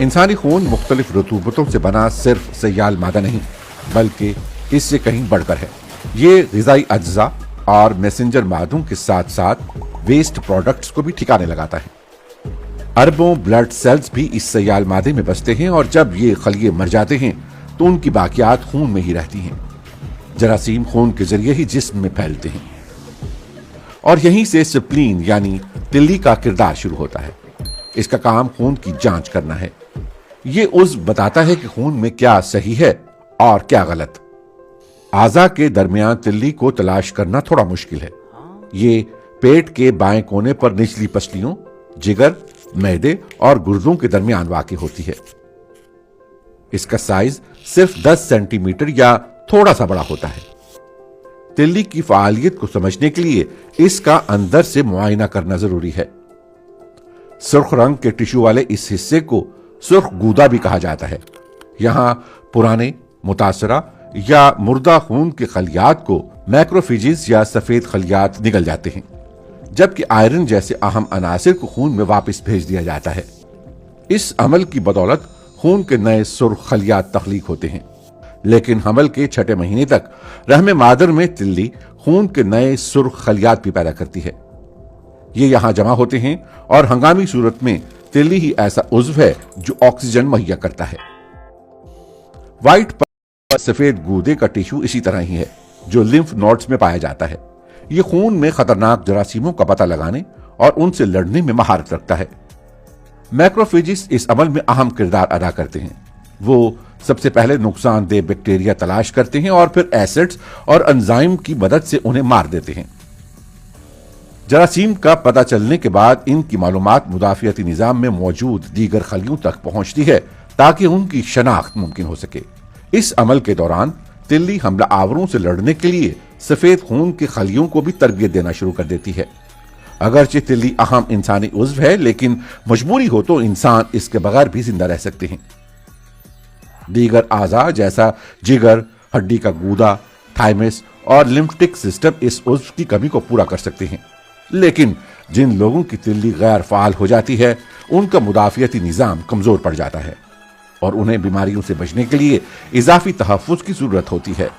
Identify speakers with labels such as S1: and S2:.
S1: इंसानी खून मुख्तलिफ रतूबतों से बना सिर्फ सयाल मादा नहीं बल्कि इससे कहीं बढ़कर है। ये ग़िज़ाई अज्जा और मैसेंजर मादों के साथ साथ वेस्ट प्रोडक्ट्स को भी ठिकाने लगाता है। अरबों ब्लड सेल्स भी इस सयाल मादे में बसते हैं और जब ये खलिए मर जाते हैं तो उनकी बाकियात खून में ही रहती हैं। जरासीम खून के जरिए ही जिस्म में फैलते हैं और यहीं से स्प्लीन यानी तिल्ली का किरदार शुरू होता है। इसका काम खून की जांच करना है। ये उज़्व बताता है कि खून में क्या सही है और क्या गलत। आज़ा के दरमियान तिल्ली को तलाश करना थोड़ा मुश्किल है। ये पेट के बाएं कोने पर निचली पसलियों, जिगर, मैदे और गुर्दों के दरमियान वाक़ई होती है। इसका साइज सिर्फ 10 सेंटीमीटर या थोड़ा सा बड़ा होता है। तिल्ली की फ़ालियत को समझने के लिए इसका अंदर से मुआयना करना जरूरी है। सुर्ख रंग के टिश्यू वाले इस हिस्से को सुर्ख गूदा भी कहा जाता है। यहां पुराने, मुतासरा या मुर्दा खून के खलियात को मैक्रोफिजिस या सफेद खलियात निगल जाते हैं, जबकि आयरन जैसे अहम अनासिर को खून में वापस भेज दिया जाता है। इस अमल की बदौलत खून के नए सुर्ख खलियात तख्लीक होते हैं। लेकिन हमल के 6 महीने तक रहमे मादर में तिल्ली खून के नए सुर्ख खलियात भी पैदा करती है। ये यहां जमा होते हैं और हंगामी सूरत में तिल्ली ही ऐसा उज़्व है जो ऑक्सीजन मुहैया करता है। व्हाइट पर सफेद गूदे का टिश्यू इसी तरह ही है जो लिम्फ नोड्स में पाया जाता है। ये खून में खतरनाक जरासीमों का पता लगाने और उनसे लड़ने में महारत रखता है। मैक्रोफेजिस इस अमल में अहम किरदार अदा करते हैं। वो सबसे पहले नुकसानदेह बैक्टीरिया तलाश करते हैं और फिर एसिड्स और एंजाइम की मदद से उन्हें मार देते हैं। जरासीम का पता चलने के बाद इनकी मालूमात मुदाफियती निजाम में मौजूद दीगर खलियों तक पहुंचती है ताकि उनकी शनाख्त मुमकिन हो सके। इस अमल के दौरान तिल्ली हमला आवरों से लड़ने के लिए सफेद खून के खलियों को भी तरबियत देना शुरू कर देती है। अगरचे तिल्ली अहम इंसानी उज़्व है, लेकिन मजबूरी हो तो इंसान इसके बगैर भी जिंदा रह सकते हैं। दीगर आज़ा जैसा जिगर, हड्डी का गूदा, थाइमस और लिम्फटिक सिस्टम इस उज़्व की कमी को पूरा कर सकते हैं। लेकिन जिन लोगों की तिल्ली गैर फाल हो जाती है उनका मुदाफियती निजाम कमजोर पड़ जाता है और उन्हें बीमारियों से बचने के लिए इजाफी तहफ़्फ़ुज़ की जरूरत होती है।